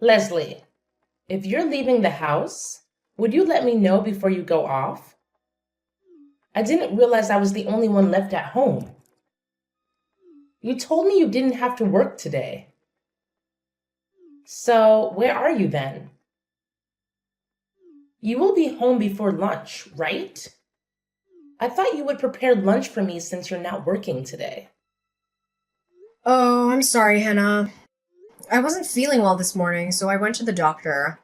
Leslie, if you're leaving the house, would you let me know before you go off? I didn't realize I was the only one left at home. You told me you didn't have to work today. So, where are you then? You will be home before lunch, right? I thought you would prepare lunch for me since you're not working today. Oh, I'm sorry, Hannah. I wasn't feeling well this morning, so I went to the doctor.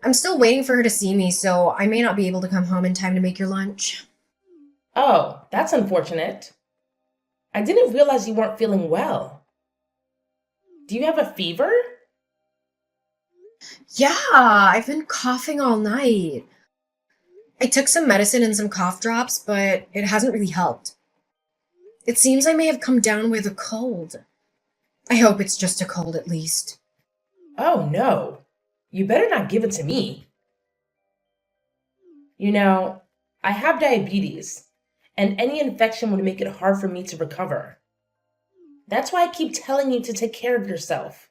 I'm still waiting for her to see me, so I may not be able to come home in time to make your lunch. Oh, that's unfortunate. I didn't realize you weren't feeling well. Do you have a fever? Yeah, I've been coughing all night. I took some medicine and some cough drops, but it hasn't really helped. It seems I may have come down with a cold. I hope it's just a cold at least. Oh no. You better not give it to me. You know, I have diabetes, and any infection would make it hard for me to recover. That's why I keep telling you to take care of yourself.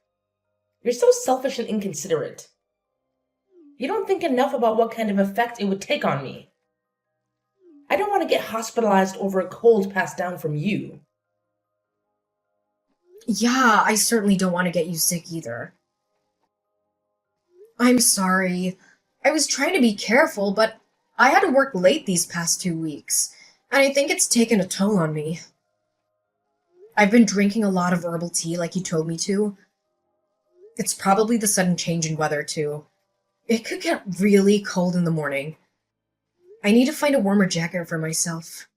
You're so selfish and inconsiderate. You don't think enough about what kind of effect it would take on me. I don't want to get hospitalized over a cold passed down from you. Yeah, I certainly don't want to get you sick either. I'm sorry. I was trying to be careful, but I had to work late these past 2 weeks, and I think it's taken a toll on me. I've been drinking a lot of herbal tea like you told me to. It's probably the sudden change in weather, too. It could get really cold in the morning. I need to find a warmer jacket for myself.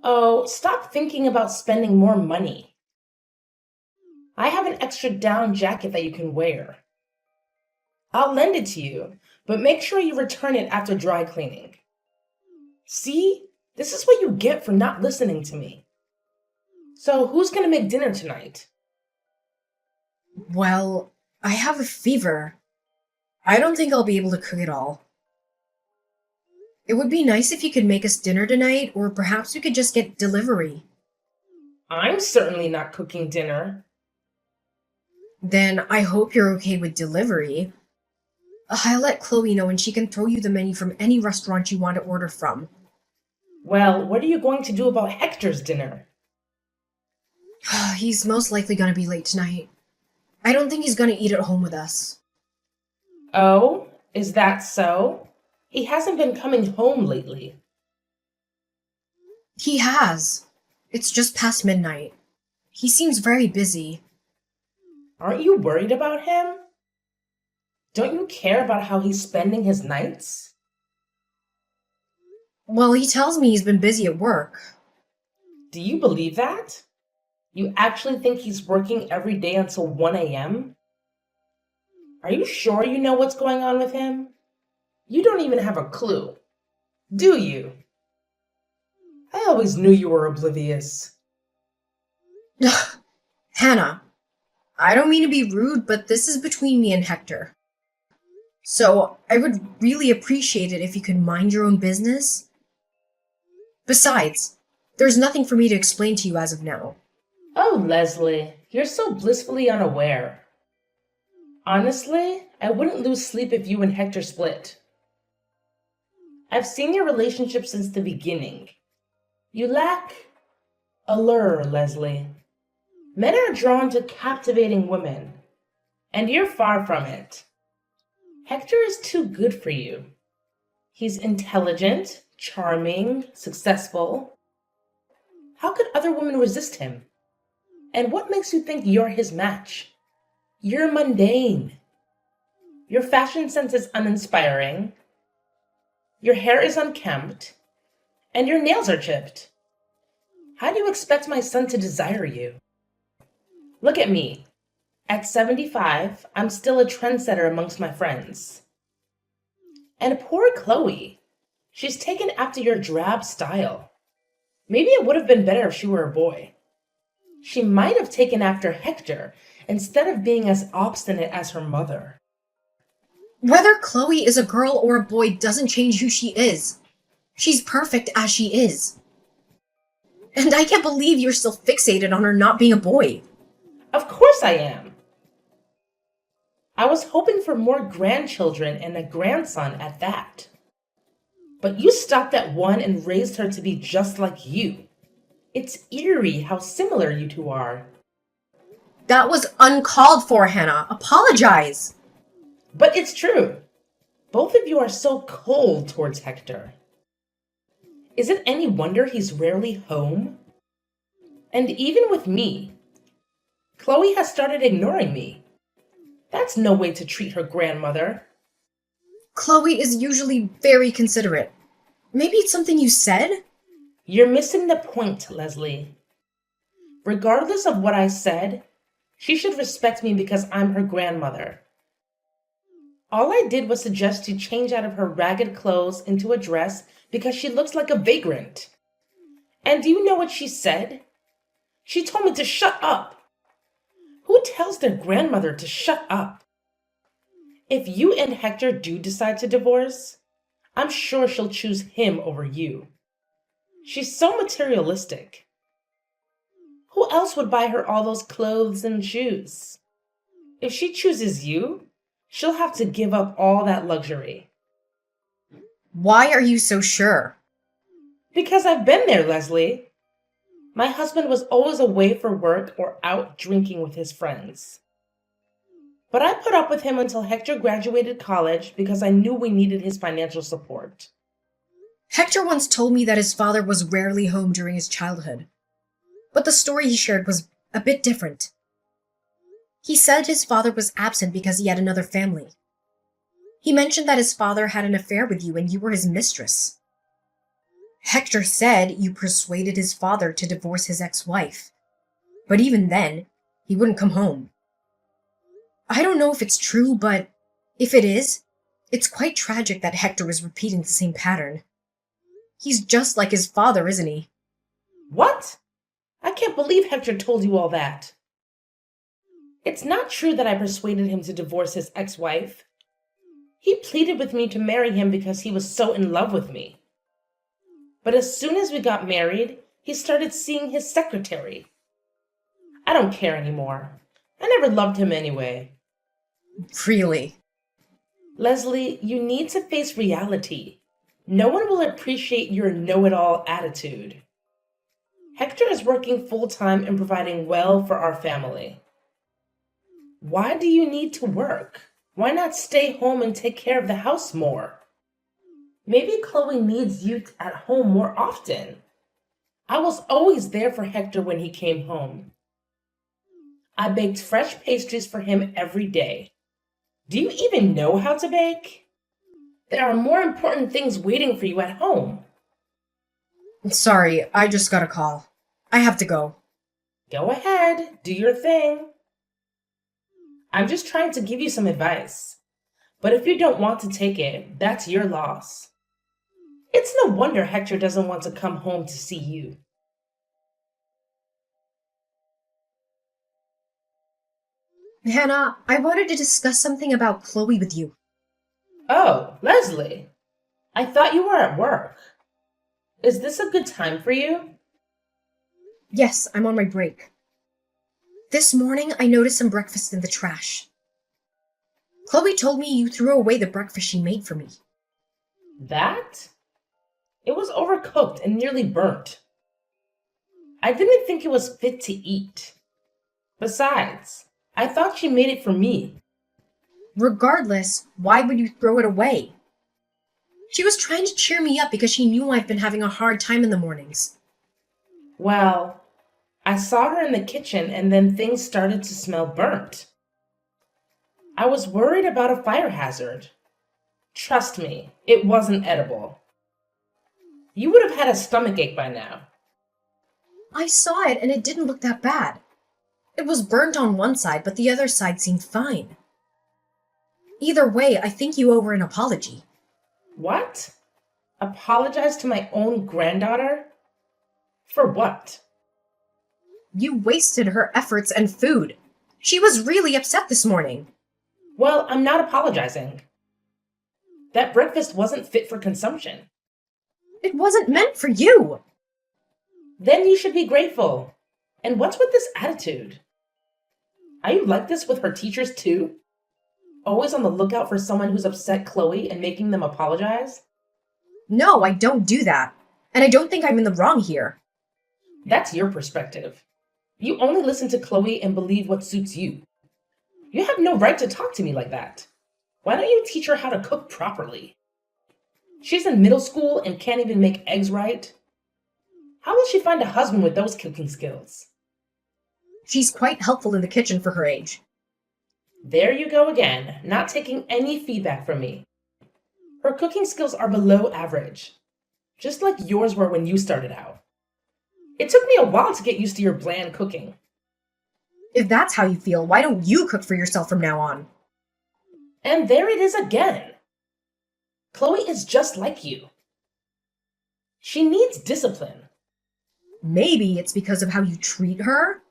Oh, stop thinking about spending more money. I have an extra down jacket that you can wear. I'll lend it to you, but make sure you return it after dry cleaning. See? This is what you get for not listening to me. So, who's gonna make dinner tonight? Well, I have a fever. I don't think I'll be able to cook it all. It would be nice if you could make us dinner tonight, or perhaps we could just get delivery. I'm certainly not cooking dinner. Then I hope you're okay with delivery. I'll let Chloe know and she can throw you the menu from any restaurant you want to order from. Well, what are you going to do about Hector's dinner? He's most likely gonna be late tonight. I don't think he's gonna eat at home with us. Oh, is that so? He hasn't been coming home lately. He has. It's just past midnight. He seems very busy. Aren't you worried about him? Don't you care about how he's spending his nights? Well, he tells me he's been busy at work. Do you believe that? You actually think he's working every day until 1 a.m.? Are you sure you know what's going on with him? You don't even have a clue, do you? I always knew you were oblivious. Hannah, I don't mean to be rude, but this is between me and Hector. So I would really appreciate it if you could mind your own business. Besides, there's nothing for me to explain to you as of now. Oh, Leslie, you're so blissfully unaware. Honestly, I wouldn't lose sleep if you and Hector split. I've seen your relationship since the beginning. You lack allure, Leslie. Men are drawn to captivating women, and you're far from it. Hector is too good for you. He's intelligent, charming, successful. How could other women resist him? And what makes you think you're his match? You're mundane. Your fashion sense is uninspiring. Your hair is unkempt. And your nails are chipped. How do you expect my son to desire you? Look at me. At 75, I'm still a trendsetter amongst my friends. And poor Chloe. She's taken after your drab style. Maybe it would have been better if she were a boy. She might have taken after Hector instead of being as obstinate as her mother. Whether Chloe is a girl or a boy doesn't change who she is. She's perfect as she is. And I can't believe you're still fixated on her not being a boy. Of course I am. I was hoping for more grandchildren and a grandson at that. But you stopped at one and raised her to be just like you. It's eerie how similar you two are. That was uncalled for, Hannah. Apologize. But it's true. Both of you are so cold towards Hector. Is it any wonder he's rarely home? And even with me, Chloe has started ignoring me. That's no way to treat her grandmother. Chloe is usually very considerate. Maybe it's something you said? You're missing the point, Leslie. Regardless of what I said, she should respect me because I'm her grandmother. All I did was suggest you change out of her ragged clothes into a dress because she looks like a vagrant. And do you know what she said? She told me to shut up. Who tells their grandmother to shut up? If you and Hector do decide to divorce, I'm sure she'll choose him over you. She's so materialistic. Who else would buy her all those clothes and shoes? If she chooses you, she'll have to give up all that luxury. Why are you so sure? Because I've been there, Leslie. My husband was always away for work or out drinking with his friends. But I put up with him until Hector graduated college because I knew we needed his financial support. Hector once told me that his father was rarely home during his childhood. But the story he shared was a bit different. He said his father was absent because he had another family. He mentioned that his father had an affair with you and you were his mistress. Hector said you persuaded his father to divorce his ex-wife. But even then, he wouldn't come home. I don't know if it's true, but if it is, it's quite tragic that Hector is repeating the same pattern. He's just like his father, isn't he? What? I can't believe Hector told you all that. It's not true that I persuaded him to divorce his ex-wife. He pleaded with me to marry him because he was so in love with me. But as soon as we got married, he started seeing his secretary. I don't care anymore. I never loved him anyway. Really? Leslie, you need to face reality. No one will appreciate your know-it-all attitude. Hector is working full-time and providing well for our family. Why do you need to work? Why not stay home and take care of the house more? Maybe Chloe needs you at home more often. I was always there for Hector when he came home. I baked fresh pastries for him every day. Do you even know how to bake? There are more important things waiting for you at home. Sorry, I just got a call. I have to go. Go ahead, do your thing. I'm just trying to give you some advice. But if you don't want to take it, that's your loss. It's no wonder Hector doesn't want to come home to see you. Hannah, I wanted to discuss something about Chloe with you. Oh, Leslie. I thought you were at work. Is this a good time for you? Yes, I'm on my break. This morning, I noticed some breakfast in the trash. Chloe told me you threw away the breakfast she made for me. That? It was overcooked and nearly burnt. I didn't think it was fit to eat. Besides, I thought she made it for me. Regardless, why would you throw it away? She was trying to cheer me up because she knew I've been having a hard time in the mornings. Well, I saw her in the kitchen and then things started to smell burnt. I was worried about a fire hazard. Trust me, it wasn't edible. You would have had a stomachache by now. I saw it and it didn't look that bad. It was burnt on one side, but the other side seemed fine. Either way, I think you owe her an apology. What? Apologize to my own granddaughter? For what? You wasted her efforts and food. She was really upset this morning. Well, I'm not apologizing. That breakfast wasn't fit for consumption. It wasn't meant for you. Then you should be grateful. And what's with this attitude? Are you like this with her teachers too? always on the lookout for someone who's upset Chloe and making them apologize? No, I don't do that. And I don't think I'm in the wrong here. That's your perspective. You only listen to Chloe and believe what suits you. You have no right to talk to me like that. Why don't you teach her how to cook properly? She's in middle school and can't even make eggs right. How will she find a husband with those cooking skills? She's quite helpful in the kitchen for her age. There you go again, not taking any feedback from me. Her cooking skills are below average, just like yours were when you started out. It took me a while to get used to your bland cooking. If that's how you feel, why don't you cook for yourself from now on? And there it is again. Chloe is just like you. She needs discipline. Maybe it's because of how you treat her?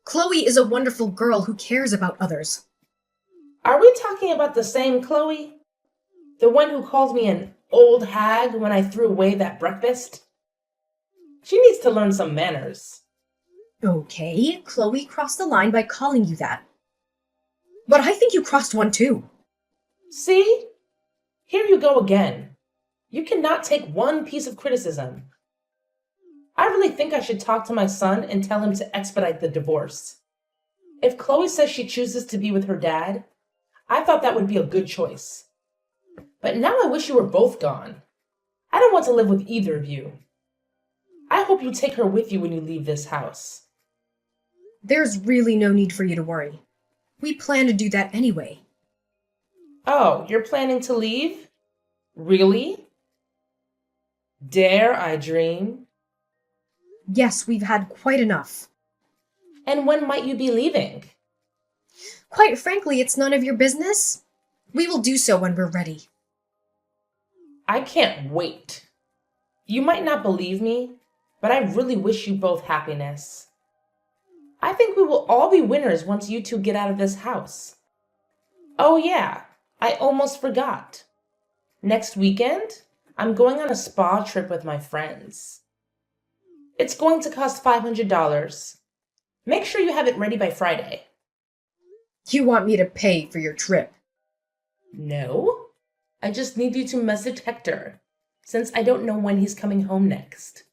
Chloe is a wonderful girl who cares about others. Are we talking about the same Chloe? The one who called me an old hag when I threw away that breakfast? She needs to learn some manners. Okay, Chloe crossed the line by calling you that. But I think you crossed one too. See? Here you go again. You cannot take one piece of criticism. I really think I should talk to my son and tell him to expedite the divorce. If Chloe says she chooses to be with her dad, I thought that would be a good choice. But now I wish you were both gone. I don't want to live with either of you. I hope you take her with you when you leave this house. There's really no need for you to worry. We plan to do that anyway. Oh, you're planning to leave? Really? Dare I dream? Yes, we've had quite enough. And when might you be leaving? Quite frankly, it's none of your business. We will do so when we're ready. I can't wait. You might not believe me, but I really wish you both happiness. I think we will all be winners once you two get out of this house. Oh yeah, I almost forgot. Next weekend, I'm going on a spa trip with my friends. It's going to cost $500. Make sure you have it ready by Friday. You want me to pay for your trip? No, I just need you to message Hector, since I don't know when he's coming home next.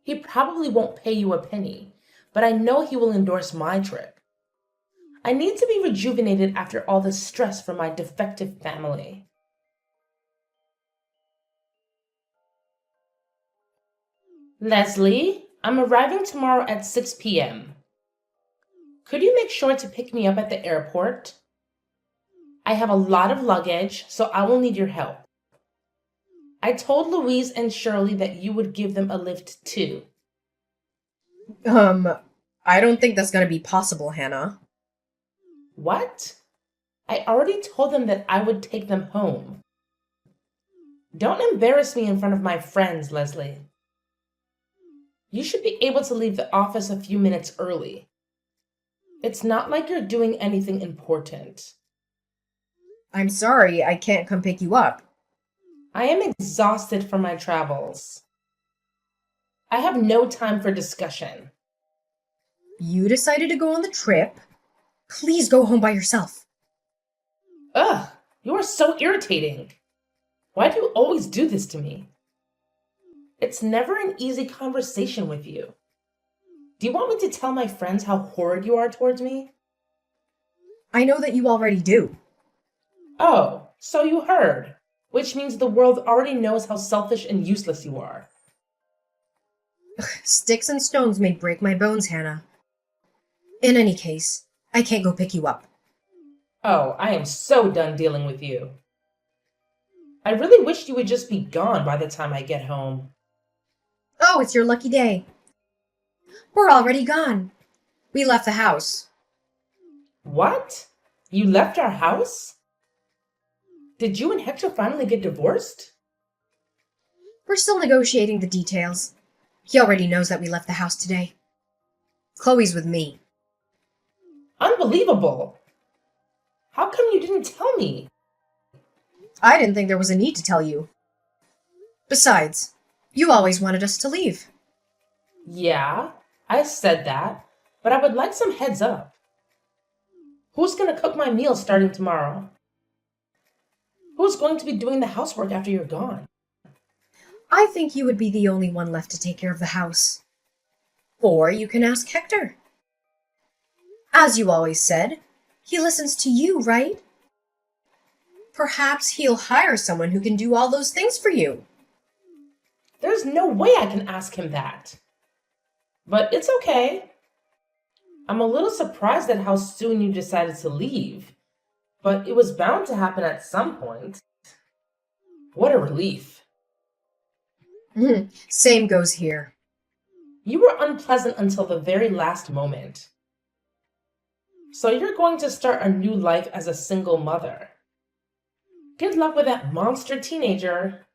He probably won't pay you a penny, but I know he will endorse my trip. I need to be rejuvenated after all the stress from my defective family. Leslie, I'm arriving tomorrow at 6 p.m. Could you make sure to pick me up at the airport? I have a lot of luggage, so I will need your help. I told Louise and Shirley that you would give them a lift too. I don't think that's gonna be possible, Hannah. What? I already told them that I would take them home. Don't embarrass me in front of my friends, Leslie. You should be able to leave the office a few minutes early. It's not like you're doing anything important. I'm sorry, I can't come pick you up. I am exhausted from my travels. I have no time for discussion. You decided to go on the trip. Please go home by yourself. Ugh, you are so irritating. Why do you always do this to me? It's never an easy conversation with you. Do you want me to tell my friends how horrid you are towards me? I know that you already do. Oh, so you heard, which means the world already knows how selfish and useless you are. Sticks and stones may break my bones, Hannah. In any case, I can't go pick you up. Oh, I am so done dealing with you. I really wish you would just be gone by the time I get home. Oh, it's your lucky day. We're already gone. We left the house. What? You left our house? Did you and Hector finally get divorced? We're still negotiating the details. He already knows that we left the house today. Chloe's with me. Unbelievable! How come you didn't tell me? I didn't think there was a need to tell you. Besides, you always wanted us to leave. Yeah, I said that, but I would like some heads up. Who's going to cook my meals starting tomorrow? Who's going to be doing the housework after you're gone? I think you would be the only one left to take care of the house. Or you can ask Hector. As you always said, he listens to you, right? Perhaps he'll hire someone who can do all those things for you. There's no way I can ask him that. But it's okay. I'm a little surprised at how soon you decided to leave, but it was bound to happen at some point. What a relief. Same goes here. You were unpleasant until the very last moment. So you're going to start a new life as a single mother. Good luck with that monster teenager.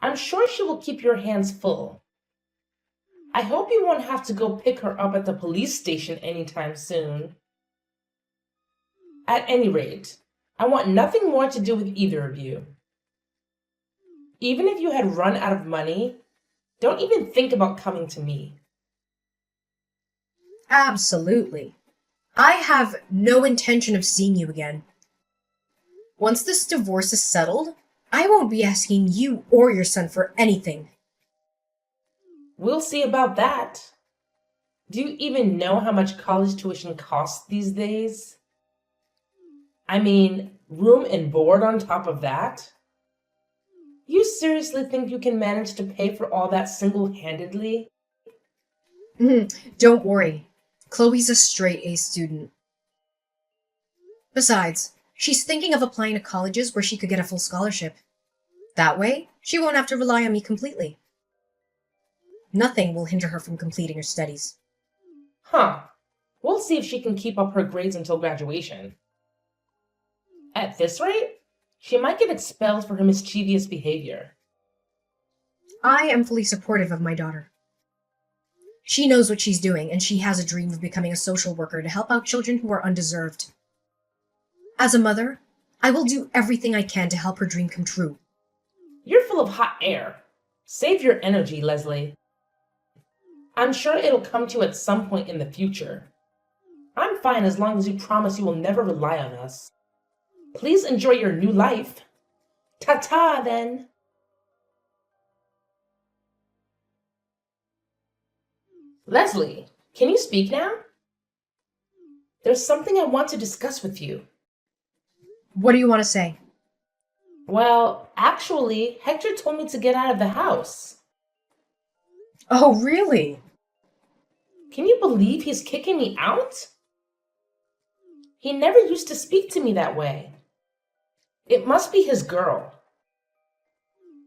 I'm sure she will keep your hands full. I hope you won't have to go pick her up at the police station anytime soon. At any rate, I want nothing more to do with either of you. Even if you had run out of money, don't even think about coming to me. Absolutely. I have no intention of seeing you again. Once this divorce is settled, I won't be asking you or your son for anything. We'll see about that. Do you even know how much college tuition costs these days? I mean, room and board on top of that? You seriously think you can manage to pay for all that single-handedly? Don't worry. Chloe's a straight A student. Besides, she's thinking of applying to colleges where she could get a full scholarship. That way, she won't have to rely on me completely. Nothing will hinder her from completing her studies. Huh. We'll see if she can keep up her grades until graduation. At this rate, she might get expelled for her mischievous behavior. I am fully supportive of my daughter. She knows what she's doing, and she has a dream of becoming a social worker to help out children who are undeserved. As a mother, I will do everything I can to help her dream come true. You're full of hot air. Save your energy, Leslie. I'm sure it'll come to you at some point in the future. I'm fine as long as you promise you will never rely on us. Please enjoy your new life. Ta-ta, then. Leslie, can you speak now? There's something I want to discuss with you. What do you want to say? Well, actually, Hector told me to get out of the house. Oh, really? Can you believe he's kicking me out? He never used to speak to me that way. It must be his girl.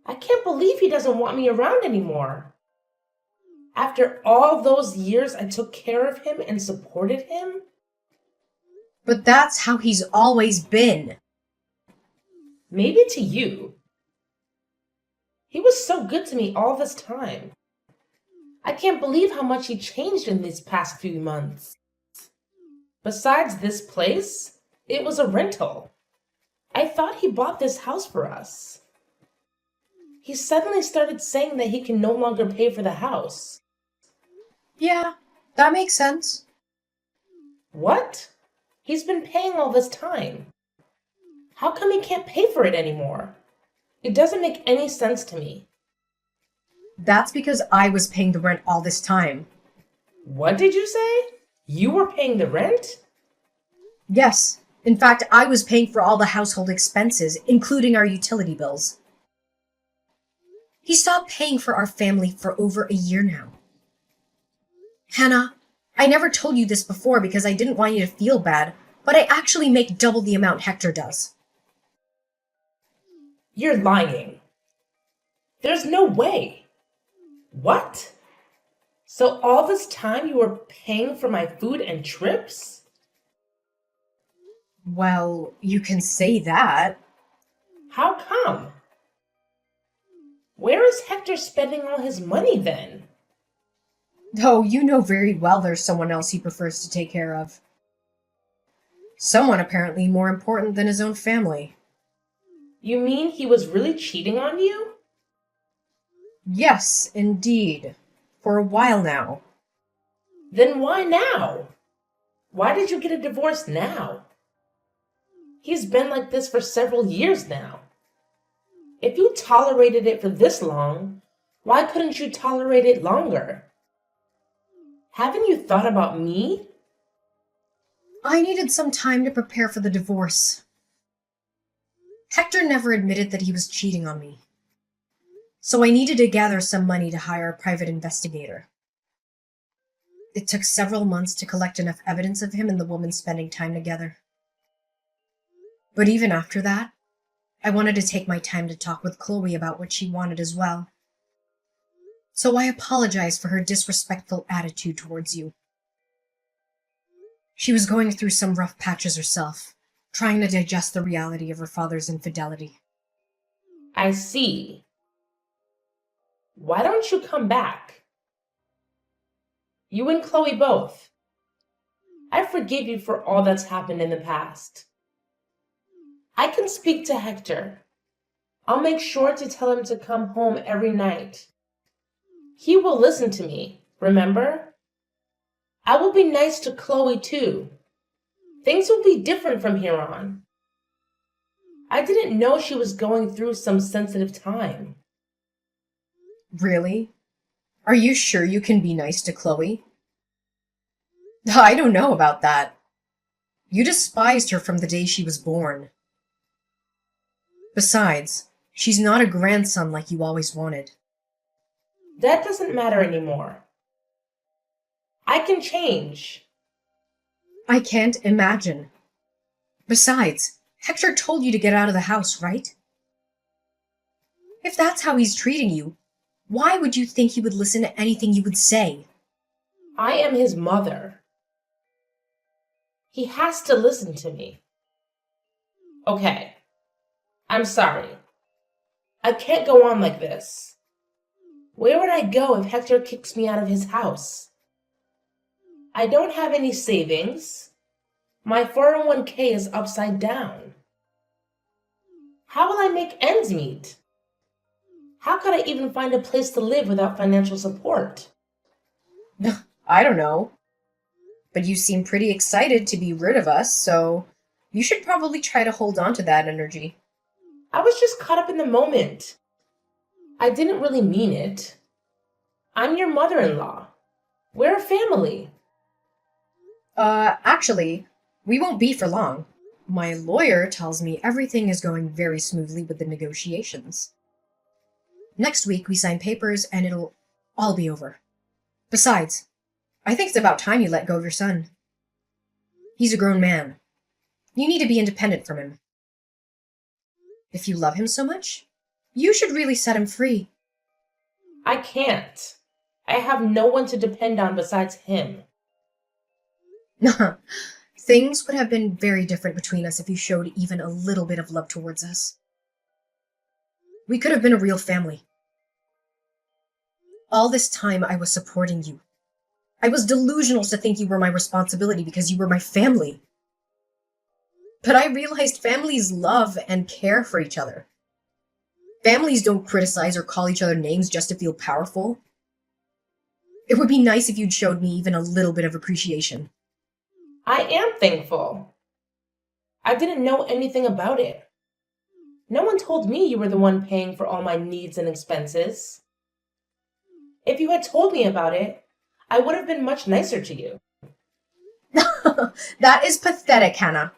I can't believe he doesn't want me around anymore. After all those years I took care of him and supported him. But that's how he's always been. Maybe to you. He was so good to me all this time. I can't believe how much he changed in these past few months. Besides this place, it was a rental. I thought he bought this house for us. He suddenly started saying that he can no longer pay for the house. Yeah, that makes sense. What? He's been paying all this time. How come he can't pay for it anymore? It doesn't make any sense to me. That's because I was paying the rent all this time. What did you say? You were paying the rent? Yes. In fact, I was paying for all the household expenses, including our utility bills. He stopped paying for our family for over a year now. Hannah, I never told you this before because I didn't want you to feel bad, but I actually make double the amount Hector does. You're lying. There's no way. What? So all this time you were paying for my food and trips? Well, you can say that. How come? Where is Hector spending all his money then? Oh, you know very well there's someone else he prefers to take care of. Someone apparently more important than his own family. You mean he was really cheating on you? Yes, indeed. For a while now. Then why now? Why did you get a divorce now? He's been like this for several years now. If you tolerated it for this long, why couldn't you tolerate it longer? Haven't you thought about me? I needed some time to prepare for the divorce. Hector never admitted that he was cheating on me. So I needed to gather some money to hire a private investigator. It took several months to collect enough evidence of him and the woman spending time together. But even after that, I wanted to take my time to talk with Chloe about what she wanted as well. So I apologized for her disrespectful attitude towards you. She was going through some rough patches herself, trying to digest the reality of her father's infidelity. I see. Why don't you come back? You and Chloe both. I forgive you for all that's happened in the past. I can speak to Hector. I'll make sure to tell him to come home every night. He will listen to me, remember? I will be nice to Chloe too. Things will be different from here on. I didn't know she was going through some sensitive time. Really? Are you sure you can be nice to Chloe? I don't know about that. You despised her from the day she was born. Besides, she's not a grandson like you always wanted. That doesn't matter anymore. I can change. I can't imagine. Besides, Hector told you to get out of the house, right? If that's how he's treating you, why would you think he would listen to anything you would say? I am his mother. He has to listen to me. Okay, I'm sorry. I can't go on like this. Where would I go if Hector kicks me out of his house? I don't have any savings. My 401k is upside down. How will I make ends meet? How could I even find a place to live without financial support? I don't know. But you seem pretty excited to be rid of us, so you should probably try to hold on to that energy. I was just caught up in the moment. I didn't really mean it. I'm your mother-in-law. We're a family. Actually, we won't be for long. My lawyer tells me everything is going very smoothly with the negotiations. Next week we sign papers and it'll all be over. Besides, I think it's about time you let go of your son. He's a grown man. You need to be independent from him. If you love him so much, you should really set him free. I can't. I have no one to depend on besides him. Things would have been very different between us if you showed even a little bit of love towards us. We could have been a real family. All this time I was supporting you. I was delusional to think you were my responsibility because you were my family. But I realized families love and care for each other. Families don't criticize or call each other names just to feel powerful. It would be nice if you'd showed me even a little bit of appreciation. I am thankful. I didn't know anything about it. No one told me you were the one paying for all my needs and expenses. If you had told me about it, I would have been much nicer to you. That is pathetic, Hannah.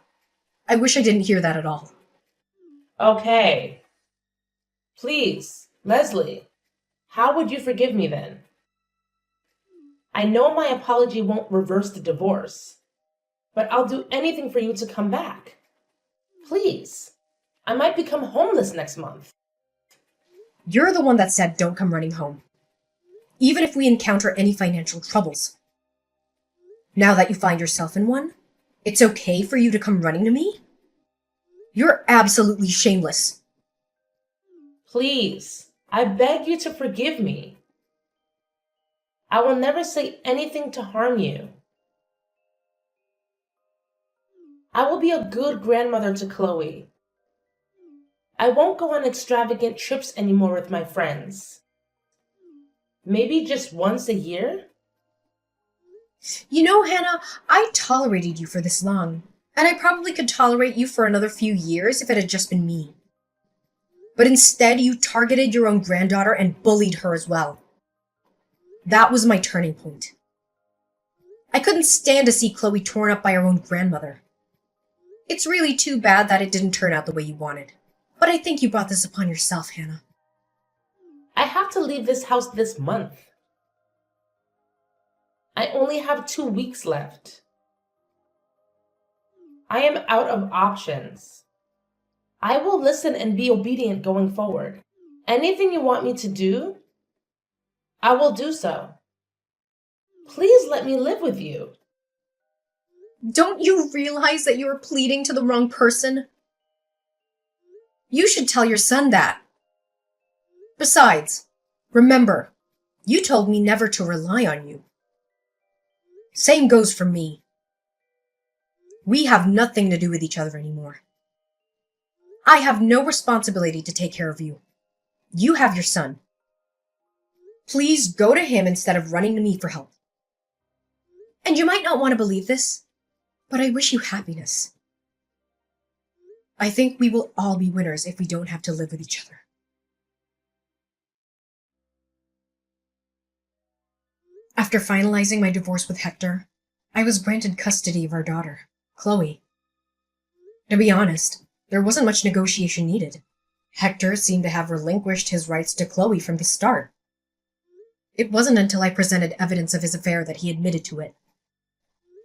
I wish I didn't hear that at all. Okay. Please, Leslie, how would you forgive me then? I know my apology won't reverse the divorce, but I'll do anything for you to come back. Please. I might become homeless next month. You're the one that said don't come running home, even if we encounter any financial troubles. Now that you find yourself in one, it's okay for you to come running to me? You're absolutely shameless. Please, I beg you to forgive me. I will never say anything to harm you. I will be a good grandmother to Chloe. I won't go on extravagant trips anymore with my friends. Maybe just once a year? You know, Hannah, I tolerated you for this long, and I probably could tolerate you for another few years if it had just been me. But instead, you targeted your own granddaughter and bullied her as well. That was my turning point. I couldn't stand to see Chloe torn up by her own grandmother. It's really too bad that it didn't turn out the way you wanted. But I think you brought this upon yourself, Hannah. I have to leave this house this month. I only have 2 weeks left. I am out of options. I will listen and be obedient going forward. Anything you want me to do, I will do so. Please let me live with you. Don't you realize that you are pleading to the wrong person? You should tell your son that. Besides, remember, you told me never to rely on you. Same goes for me. We have nothing to do with each other anymore. I have no responsibility to take care of you. You have your son. Please go to him instead of running to me for help. And you might not want to believe this, but I wish you happiness. I think we will all be winners if we don't have to live with each other. After finalizing my divorce with Hector, I was granted custody of our daughter, Chloe. To be honest, there wasn't much negotiation needed. Hector seemed to have relinquished his rights to Chloe from the start. It wasn't until I presented evidence of his affair that he admitted to it.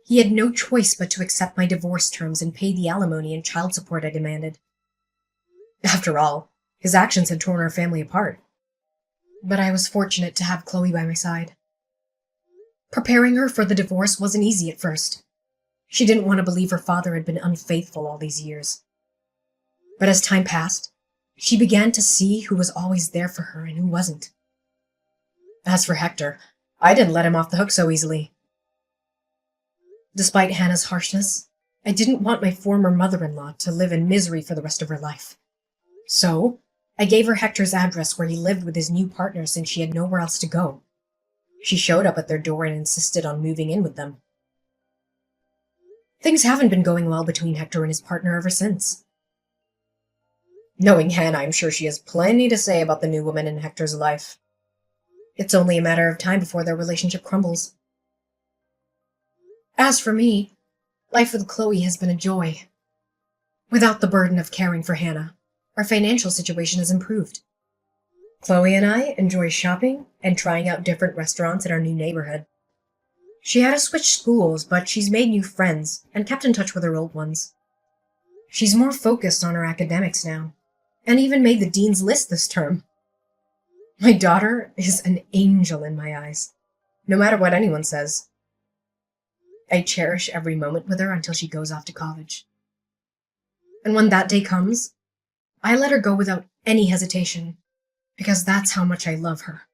He had no choice but to accept my divorce terms and pay the alimony and child support I demanded. After all, his actions had torn our family apart. But I was fortunate to have Chloe by my side. Preparing her for the divorce wasn't easy at first. She didn't want to believe her father had been unfaithful all these years. But as time passed, she began to see who was always there for her and who wasn't. As for Hector, I didn't let him off the hook so easily. Despite Hannah's harshness, I didn't want my former mother-in-law to live in misery for the rest of her life. So, I gave her Hector's address where he lived with his new partner since she had nowhere else to go. She showed up at their door and insisted on moving in with them. Things haven't been going well between Hector and his partner ever since. Knowing Hannah, I'm sure she has plenty to say about the new woman in Hector's life. It's only a matter of time before their relationship crumbles. As for me, life with Chloe has been a joy. Without the burden of caring for Hannah, our financial situation has improved. Chloe and I enjoy shopping and trying out different restaurants in our new neighborhood. She had to switch schools, but she's made new friends and kept in touch with her old ones. She's more focused on her academics now, and even made the dean's list this term. My daughter is an angel in my eyes, no matter what anyone says. I cherish every moment with her until she goes off to college. And when that day comes, I let her go without any hesitation, because that's how much I love her.